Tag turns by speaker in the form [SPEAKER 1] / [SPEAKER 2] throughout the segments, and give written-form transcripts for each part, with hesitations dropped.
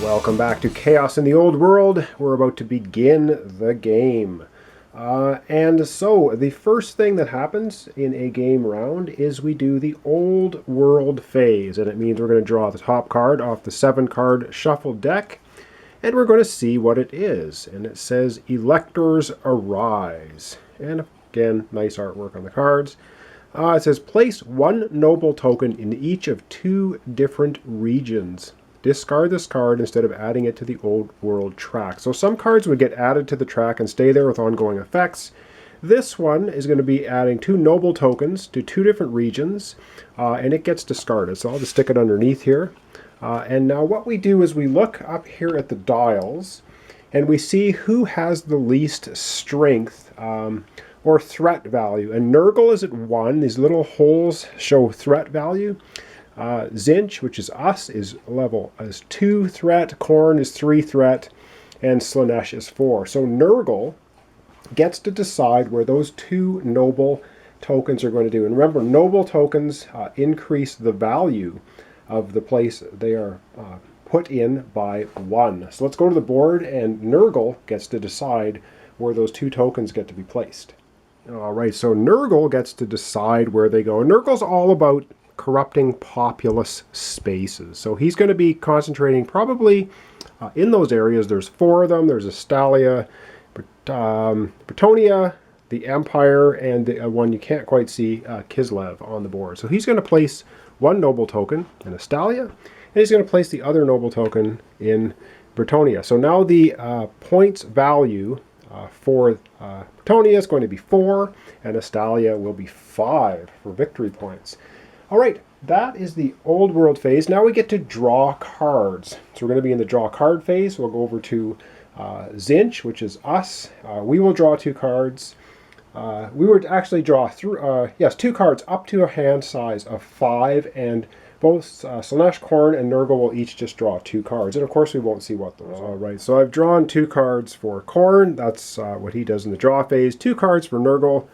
[SPEAKER 1] Welcome back to Chaos in the Old World. We're about to begin the game. And so the first thing that happens in a game round is we do the Old World phase. And it means we're going to draw the top card off the 7-card shuffled deck. And we're going to see what it is. And it says, Electors Arise. And again, nice artwork on the cards. It says, place 1 noble token in each of 2 different regions. Discard this card instead of adding it to the Old World track. So some cards would get added to the track and stay there with ongoing effects. This one is going to be adding 2 noble tokens to 2 different regions, and it gets discarded. So I'll just stick it underneath here. And now what we do is we look up here at the dials, and we see who has the least strength or threat value. And Nergal is at 1. These little holes show threat value. Zinch, which is us, is 2 threat, Khorne is 3 threat, and Slaanesh is 4. So Nergal gets to decide where those 2 noble tokens are going to do. And remember, noble tokens increase the value of the place they are put in by 1. So let's go to the board, and Nergal gets to decide where those 2 tokens get to be placed. All right, so Nergal gets to decide where they go. And Nergal's all about corrupting populous spaces. So he's going to be concentrating probably in those areas. There's 4 of them. There's Astalia, Bretonnia, the Empire, and the one you can't quite see, Kislev, on the board. So he's going to place 1 noble token in Astalia, and he's going to place the other noble token in Bretonnia. So now the points value for Bretonnia is going to be 4, and Astalia will be 5 for victory points. All right, that is the Old World phase. Now we get to draw cards. So we're going to be in the draw card phase. We'll go over to Zinch, which is us. We will draw 2 cards. We would actually draw 2 cards up to a hand size of 5, and both Slaanesh, Khorne, and Nergal will each just draw 2 cards. And of course, we won't see what those are. All right, so I've drawn 2 cards for Khorne. That's what he does in the draw phase. 2 cards for Nergal.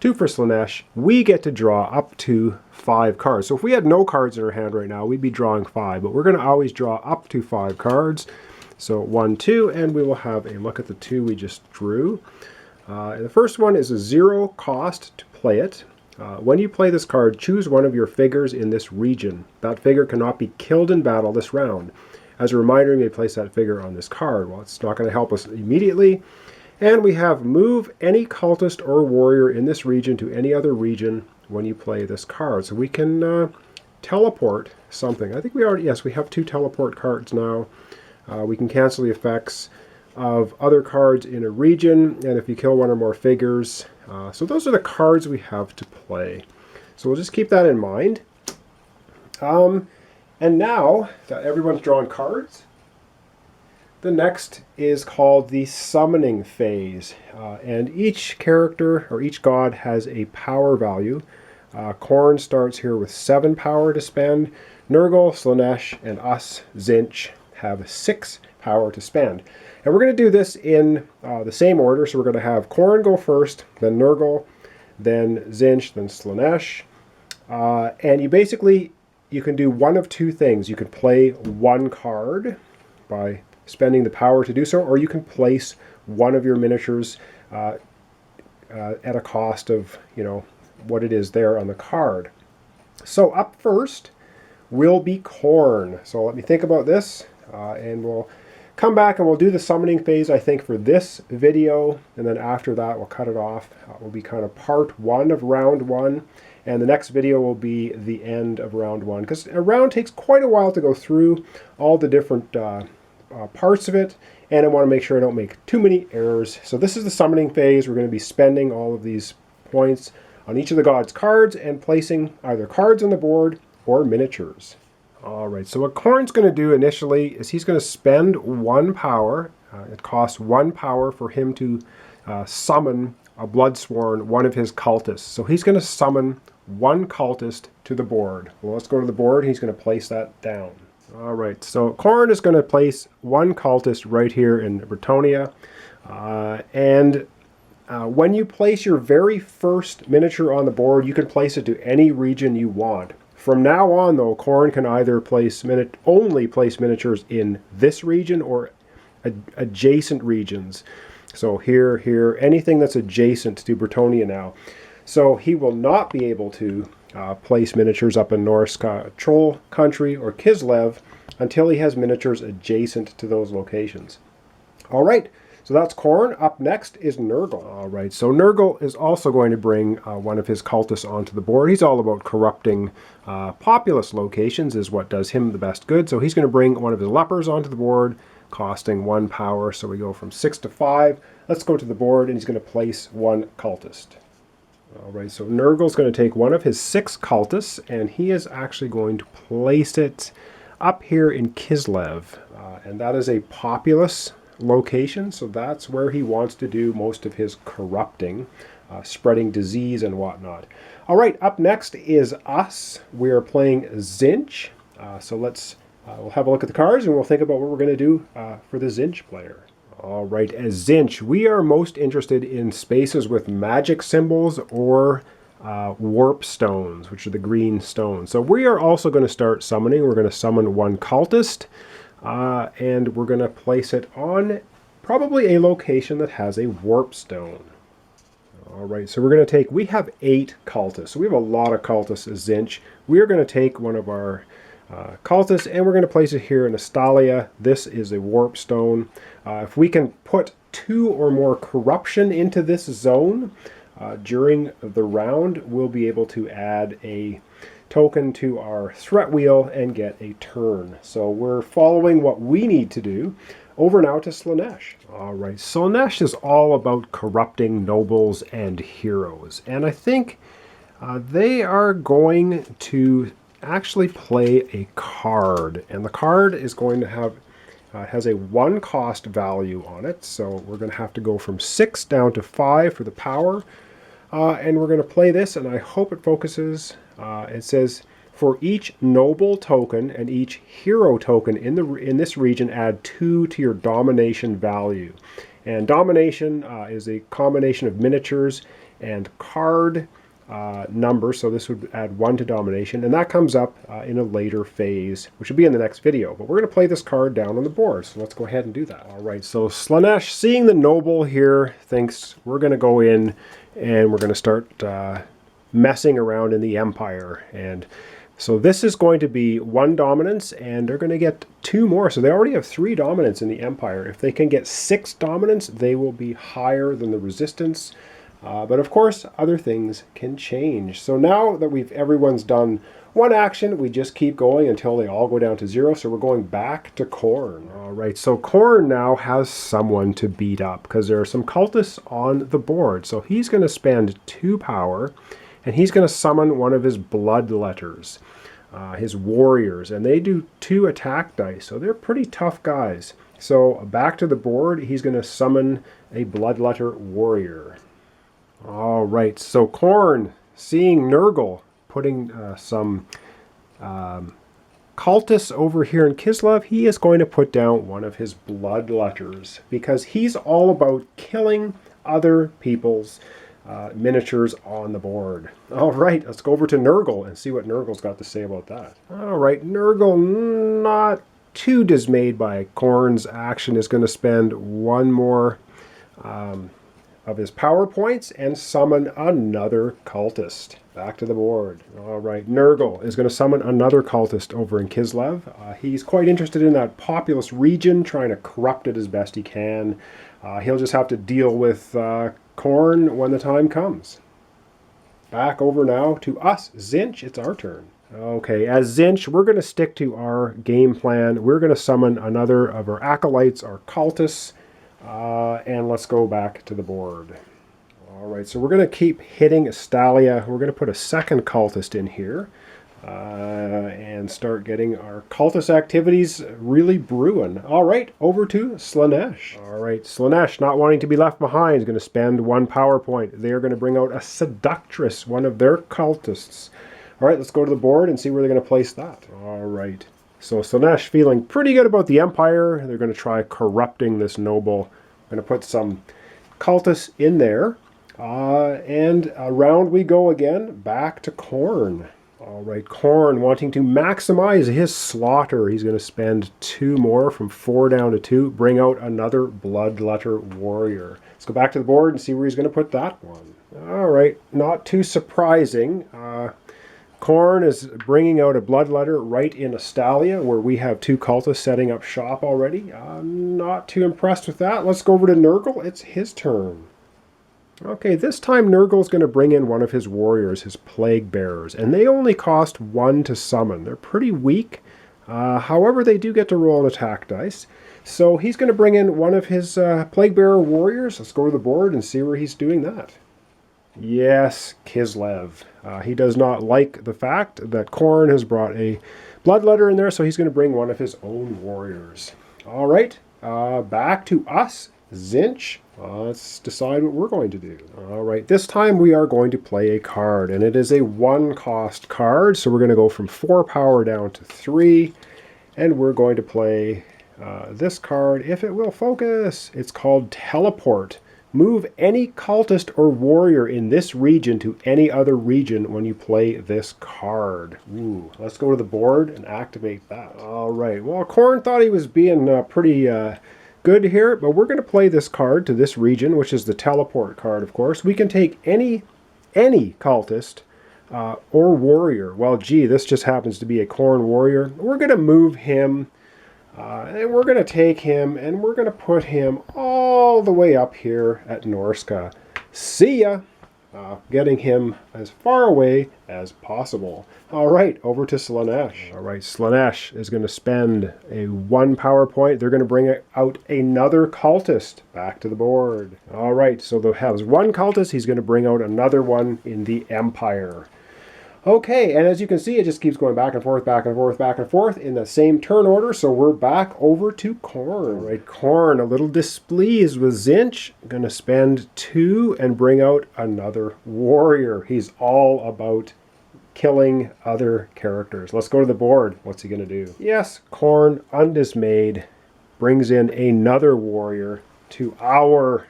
[SPEAKER 1] 2 for Slaanesh. We get to draw up to 5 cards. So if we had no cards in our hand right now, we'd be drawing 5, but we're going to always draw up to 5 cards. So 1, 2, and we will have a look at the 2 we just drew. The first one is a 0 cost to play it. When you play this card, choose one of your figures in this region. That figure cannot be killed in battle this round. As a reminder, you may place that figure on this card. Well, it's not going to help us immediately. And we have move any cultist or warrior in this region to any other region when you play this card. So we can teleport something. I think we already, yes, we have 2 teleport cards now. We can cancel the effects of other cards in a region, and if you kill 1 or more figures. So those are the cards we have to play. So we'll just keep that in mind. And now that everyone's drawn cards, the next is called the summoning phase, and each character or each god has a power value. Khorne starts here with 7 power to spend. Nergal, Slaanesh, and us, Zinch, have 6 power to spend. And we're going to do this in the same order, so we're going to have Khorne go first, then Nergal, then Zinch, then Slaanesh. And you can do one of 2 things. You can play 1 card by spending the power to do so, or you can place 1 of your miniatures at a cost of, what it is there on the card. So up first will be Khorne. So let me think about this, and we'll come back and we'll do the summoning phase, I think, for this video, and then after that we'll cut it off. It will be kind of part 1 of round 1, and the next video will be the end of round 1, because a round takes quite a while to go through all the different parts of it, and I want to make sure I don't make too many errors. So this is the summoning phase. We're going to be spending all of these points on each of the gods' cards and placing either cards on the board or miniatures. All right, so what Khorne's going to do initially is he's going to spend 1 power. It costs 1 power for him to summon a Bloodsworn, one of his cultists. So he's going to summon 1 cultist to the board. Well, let's go to the board. He's going to place that down. All right, so Khorne is going to place 1 cultist right here in Bretonnia. When you place your very first miniature on the board, you can place it to any region you want. From now on, though, Khorne can either only place miniatures in this region or adjacent regions. So here, anything that's adjacent to Bretonnia now. So he will not be able to place miniatures up in Norse Troll Country or Kislev until he has miniatures adjacent to those locations. All right, so that's Khorne. Up next is Nergal. All right, so Nergal is also going to bring one of his cultists onto the board. He's all about corrupting populous locations is what does him the best good. So he's going to bring one of his lepers onto the board, costing 1 power. So we go from 6 to 5. Let's go to the board, and he's going to place 1 cultist. All right, so Nergal's going to take one of his 6 cultists, and he is actually going to place it up here in Kislev. And that is a populous location, so that's where he wants to do most of his corrupting, spreading disease and whatnot. All right, up next is us. We are playing Tzeentch. So we'll have a look at the cards, and we'll think about what we're going to do for the Tzeentch player. All right, as Tzeentch, we are most interested in spaces with magic symbols or warp stones, which are the green stones. So we are also going to start summoning. We're going to summon 1 cultist, and we're going to place it on probably a location that has a warp stone. All right, so we're going to we have 8 cultists. So we have a lot of cultists as Tzeentch. We are going to take one of our cultists, and we're going to place it here in Astalia. This is a warp stone. If we can put 2 or more corruption into this zone during the round, we'll be able to add a token to our threat wheel and get a turn. So we're following what we need to do. Over now to Slaanesh. All right, Slaanesh is all about corrupting nobles and heroes, and I think they are going to actually play a card, and the card is going to have has a 1 cost value on it, so we're going to have to go from 6 down to 5 for the power, and we're going to play this, and I hope it focuses. It says, for each noble token and each hero token in this region, add 2 to your domination value. And domination is a combination of miniatures and card numbers, so this would add 1 to domination, and that comes up in a later phase, which will be in the next video. But we're going to play this card down on the board, so let's go ahead and do that. All right, so Slaanesh, seeing the noble here, thinks we're going to go in and we're going to start messing around in the Empire. And so this is going to be 1 dominance, and they're going to get 2 more. So they already have 3 dominance in the Empire. If they can get 6 dominance, they will be higher than the resistance. But of course, other things can change. So now that everyone's done 1 action, we just keep going until they all go down to 0. So we're going back to Khorne. All right, so Khorne now has someone to beat up because there are some cultists on the board. So he's going to spend 2 power, and he's going to summon one of his bloodletters, his warriors, and they do 2 attack dice, so they're pretty tough guys. So back to the board, he's going to summon a bloodletter warrior. All right, so Khorne, seeing Nergal putting some cultists over here in Kislev, he is going to put down one of his bloodletters because he's all about killing other people's miniatures on the board. All right, let's go over to Nergal and see what Nergal's got to say about that. All right, Nergal, not too dismayed by Khorne's action, is going to spend 1 more of his power points and summon another cultist. Back to the board. All right, Nergal is going to summon another cultist over in Kislev. He's quite interested in that populous region, trying to corrupt it as best he can. He'll just have to deal with Khorne when the time comes. Back over now to us, Tzeentch. It's our turn. Okay, as Tzeentch, we're going to stick to our game plan. We're going to summon another of our acolytes, our cultists, and let's go back to the board. All right, so we're going to keep hitting Astalia. We're going to put a 2nd cultist in here and start getting our cultist activities really brewing. All right, over to Slaanesh. All right, Slaanesh, not wanting to be left behind, is going to spend 1 power point. They are going to bring out a seductress, one of their cultists. All right, let's go to the board and see where they're going to place that. All right, so Slaanesh feeling pretty good about the Empire. They're going to try corrupting this noble. I'm going to put some cultists in there. And around we go again, back to Khorne. All right, Khorne wanting to maximize his slaughter. He's going to spend 2 more from 4 down to 2. Bring out another Bloodletter Warrior. Let's go back to the board and see where he's going to put that one. All right, not too surprising. Khorne is bringing out a Bloodletter right in Astalia, where we have 2 cultists setting up shop already. I'm not too impressed with that. Let's go over to Nergal. It's his turn. Okay, this time Nergal's going to bring in one of his warriors, his Plague Bearers, and they only cost 1 to summon. They're pretty weak. However, they do get to roll an attack dice. So he's going to bring in one of his Plague Bearer warriors. Let's go to the board and see where he's doing that. Yes, Kislev. He does not like the fact that Khorne has brought a Bloodletter in there, so he's going to bring one of his own warriors. All right, back to us, Tzeentch. Let's decide what we're going to do. All right, this time we are going to play a card, and it is a 1-cost card, so we're going to go from 4 power down to 3, and we're going to play this card, if it will focus. It's called Teleport. Move any cultist or warrior in this region to any other region when you play this card. Ooh, let's go to the board and activate that. All right, well, Khorne thought he was being pretty good here, but we're going to play this card to this region, which is the teleport card, of course. We can take any cultist or warrior. Well, gee, this just happens to be a Khorne warrior. We're going to move him, and we're going to take him, and we're going to put him all the way up here at Norska. See ya! Getting him as far away as possible. All right, over to Slaanesh. All right, Slaanesh is going to spend a 1 power point. They're going to bring out another cultist back to the board. All right, so they have 1 cultist. He's going to bring out another one in the Empire. Okay, and as you can see, it just keeps going back and forth, back and forth, back and forth in the same turn order. So we're back over to Khorne. All right, Khorne, a little displeased with Tzeentch. Going to spend 2 and bring out another warrior. He's all about killing other characters. Let's go to the board. What's he going to do? Yes, Khorne, undismayed, brings in another warrior to our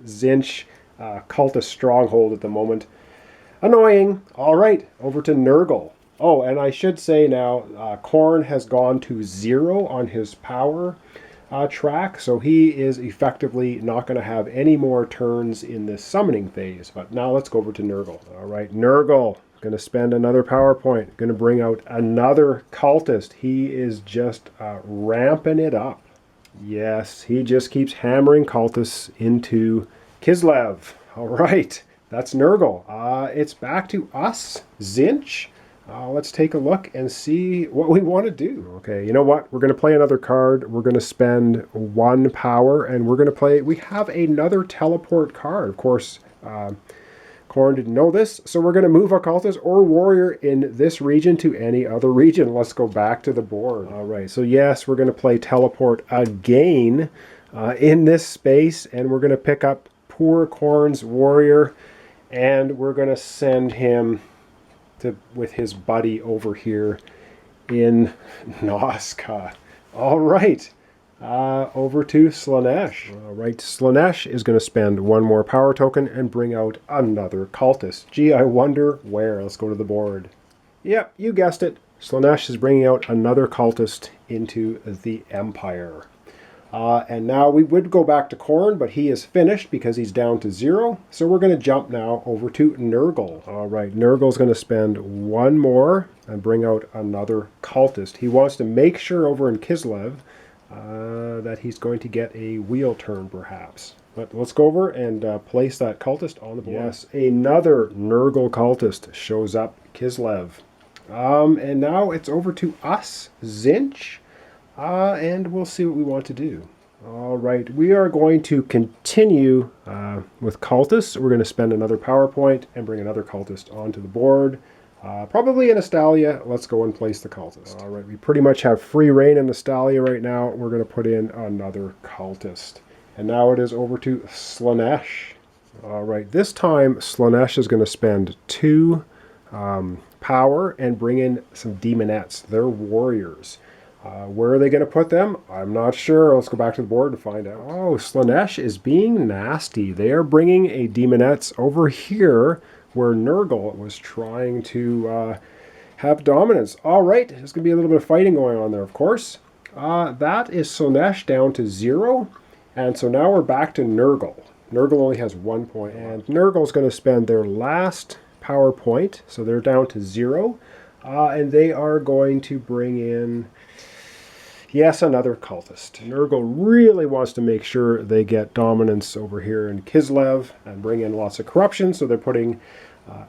[SPEAKER 1] Tzeentch cultist stronghold at the moment. Annoying. All right, over to Nergal. Oh, and I should say now, Khorne has gone to 0 on his power track, so he is effectively not going to have any more turns in this summoning phase. But now let's go over to Nergal. All right, Nergal, going to spend another power point, going to bring out another cultist. He is just ramping it up. Yes, he just keeps hammering cultists into Kislev. All right. That's Nergal. It's back to us, Tzeentch. Let's take a look and see what we want to do. Okay, you know what? We're going to play another card. We're going to spend 1 power, and we're going to play... We have another teleport card. Of course, Khorne didn't know this, so we're going to move a cultist or warrior in this region to any other region. Let's go back to the board. All right, so yes, we're going to play teleport again in this space, and we're going to pick up poor Khorne's warrior, and we're going to send him with his buddy over here in Norska. All right, over to Slaanesh. All right, Slaanesh is going to spend 1 more power token and bring out another cultist. Gee, I wonder where. Let's go to the board. Yep, you guessed it. Slaanesh is bringing out another cultist into the Empire. And now we would go back to Khorne, but he is finished because he's down to 0. So we're going to jump now over to Nergal. All right, Nergal's going to spend 1 more and bring out another cultist. He wants to make sure over in Kislev that he's going to get a wheel turn, perhaps. But let's go over and place that cultist on the board. Yes, another Nergal cultist shows up, Kislev. And now it's over to us, Tzeentch. And we'll see what we want to do. All right, we are going to continue with cultists. We're going to spend another power point and bring another cultist onto the board. Probably in Astalia. Let's go and place the cultist. All right, we pretty much have free reign in Astalia right now. We're going to put in another cultist. And now it is over to Slaanesh. All right, this time Slaanesh is going to spend 2 power and bring in some demonettes. They're warriors. Where are they going to put them? I'm not sure. Let's go back to the board and find out. Oh, Slaanesh is being nasty. They are bringing a demonettes over here where Nergal was trying to have dominance. All right, there's going to be a little bit of fighting going on there, of course. That is Slaanesh down to 0. And so now we're back to Nergal. Nergal only has 1 point. And Nergal's going to spend their last power point. So they're down to 0. And they are going to bring in, yes, another cultist. Nergal really wants to make sure they get dominance over here in Kislev and bring in lots of corruption. So they're putting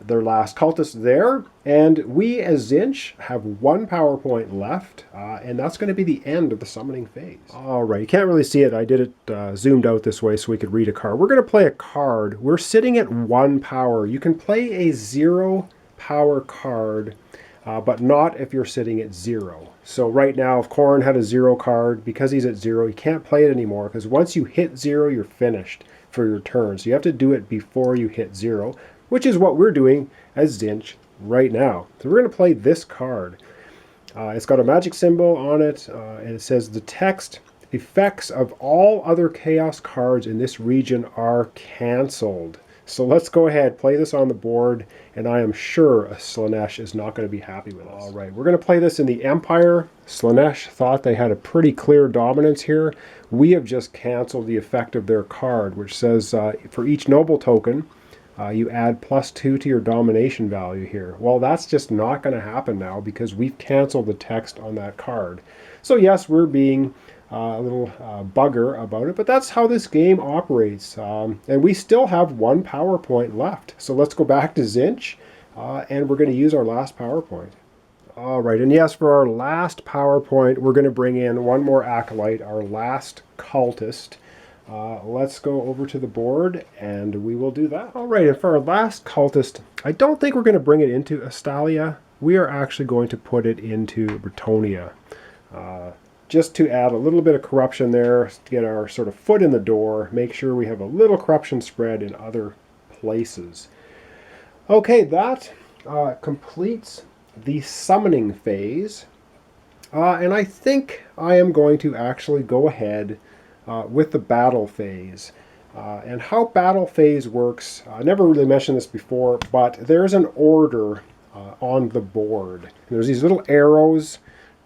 [SPEAKER 1] their last cultist there. And we as Tzeentch have 1 power point left. And that's going to be the end of the summoning phase. All right, you can't really see it. I did it zoomed out this way so we could read a card. We're going to play a card. We're sitting at 1 power. You can play a 0 power card, but not if you're sitting at 0. So right now, if Khorne had a 0 card, because he's at 0, you can't play it anymore, because once you hit 0, you're finished for your turn. So you have to do it before you hit 0, which is what we're doing as Tzeentch right now. So we're going to play this card. It's got a magic symbol on it, and it says the text, effects of all other chaos cards in this region are cancelled. So let's go ahead, play this on the board, and I am sure Slaanesh is not going to be happy with us. All right, we're going to play this in the Empire. Slaanesh thought they had a pretty clear dominance here. We have just canceled the effect of their card, which says for each noble token, you add +2 to your domination value here. Well, that's just not going to happen now because we've canceled the text on that card. So yes, we're being a little bugger about it, but that's how this game operates. And we still have 1 power point left. So let's go back to Tzeentch, and we're going to use our last power point. All right, and yes, for our last power point, we're going to bring in 1 more acolyte, our last cultist. Let's go over to the board, and we will do that. All right, and for our last cultist, I don't think we're going to bring it into Astalia. We are actually going to put it into Bretonnia. Just to add a little bit of corruption there, to get our sort of foot in the door, make sure we have a little corruption spread in other places. Okay, that completes the summoning phase. And I think I am going to actually go ahead with the battle phase. And how battle phase works, I never really mentioned this before, but there's an order on the board. And there's these little arrows.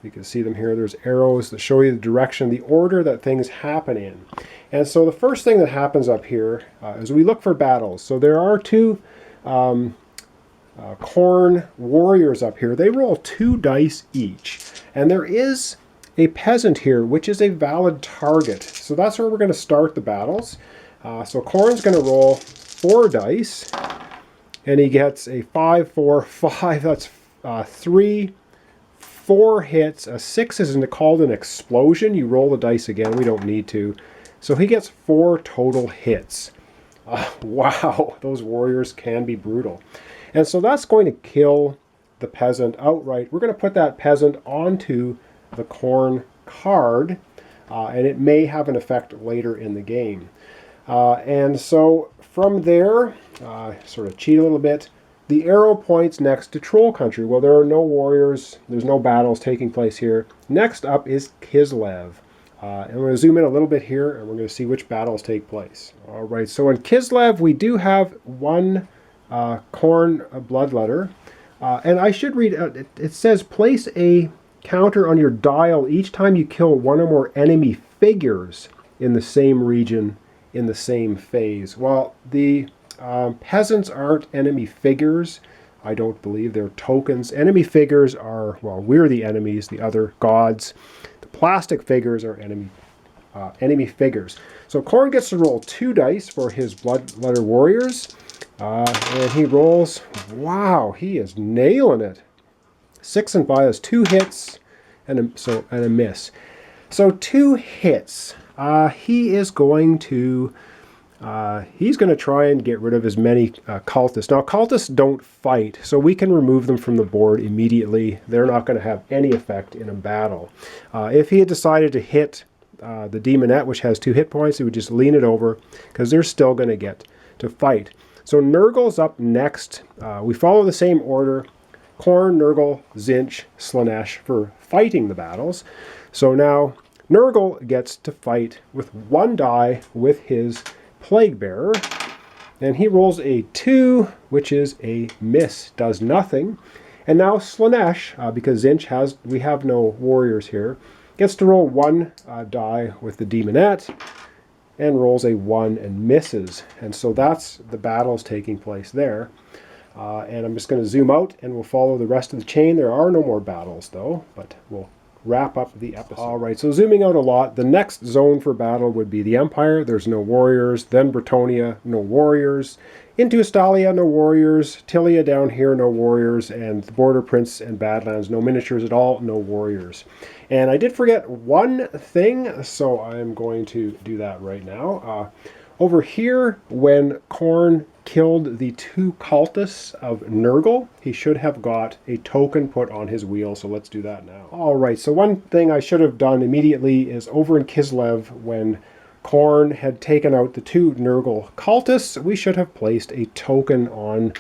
[SPEAKER 1] You can see them here. There's arrows that show you the direction, the order that things happen in. And so the first thing that happens up here is we look for battles. So there are 2 Khorne warriors up here. They roll 2 dice each. And there is a peasant here, which is a valid target. So that's where we're going to start the battles. So Khorne's going to roll 4 dice. And he gets a 5, 4, 5. That's 3, 4 hits. A 6 is called an explosion. You roll the dice again. We don't need to. So he gets 4 total hits. Wow, those warriors can be brutal. And so that's going to kill the peasant outright. We're going to put that peasant onto the Khorne card, and it may have an effect later in the game. And so from there, sort of cheat a little bit, the arrow points next to Troll Country. Well, there are no warriors. There's no battles taking place here. Next up is Kislev. And we're going to zoom in a little bit here, and we're going to see which battles take place. All right, so in Kislev, we do have 1 Khorne bloodletter. And I should read, it says place a counter on your dial each time you kill 1 or more enemy figures in the same region in the same phase. Well, the peasants aren't enemy figures. I don't believe they're tokens. Enemy figures are, well, we're the enemies, the other gods. The plastic figures are enemy figures. So Khorne gets to roll 2 dice for his bloodletter warriors. And he rolls, wow, he is nailing it. 6 and 5 is 2 hits and a miss. So 2 hits. He is going to try and get rid of as many cultists. Now, cultists don't fight, so we can remove them from the board immediately. They're not going to have any effect in a battle. If he had decided to hit the demonette, which has 2 hit points, he would just lean it over, because they're still going to get to fight. So Nergal's up next. We follow the same order. Khorne, Nergal, Tzeentch, Slaanesh for fighting the battles. So now Nergal gets to fight with 1 die with his Plague Bearer. And he rolls a 2, which is a miss, does nothing. And now Slaanesh, because we have no warriors here, gets to roll 1 die with the Demonette, and rolls a 1 and misses. And so that's the battles taking place there. And I'm just going to zoom out and we'll follow the rest of the chain. There are no more battles though, but we'll wrap up the episode. All right, so zooming out a lot, the next zone for battle would be the Empire. There's no warriors. Then Bretonnia, no warriors. Into Estalia, no warriors. Tilia down here, no warriors. And the Border Prince and Badlands, no miniatures at all, no warriors. And I did forget one thing, so I'm going to do that right now. Over here, when Khorne killed the 2 cultists of Nergal, he should have got a token put on his wheel, so let's do that now. Alright, so one thing I should have done immediately is over in Kislev, when Khorne had taken out the 2 Nergal cultists, we should have placed a token on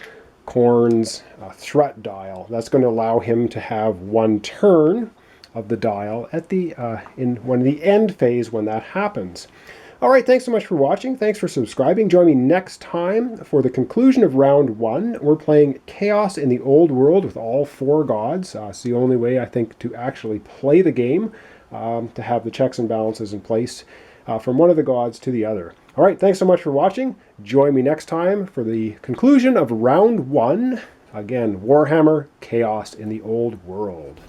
[SPEAKER 1] Khorne's threat dial. That's going to allow him to have 1 turn of the dial at the the end phase when that happens. All right, thanks so much for watching. Thanks for subscribing. Join me next time for the conclusion of round 1. We're playing Chaos in the Old World with all 4 gods. It's the only way, I think, to actually play the game, to have the checks and balances in place from one of the gods to the other. All right, thanks so much for watching. Join me next time for the conclusion of round 1. Again, Warhammer Chaos in the Old World.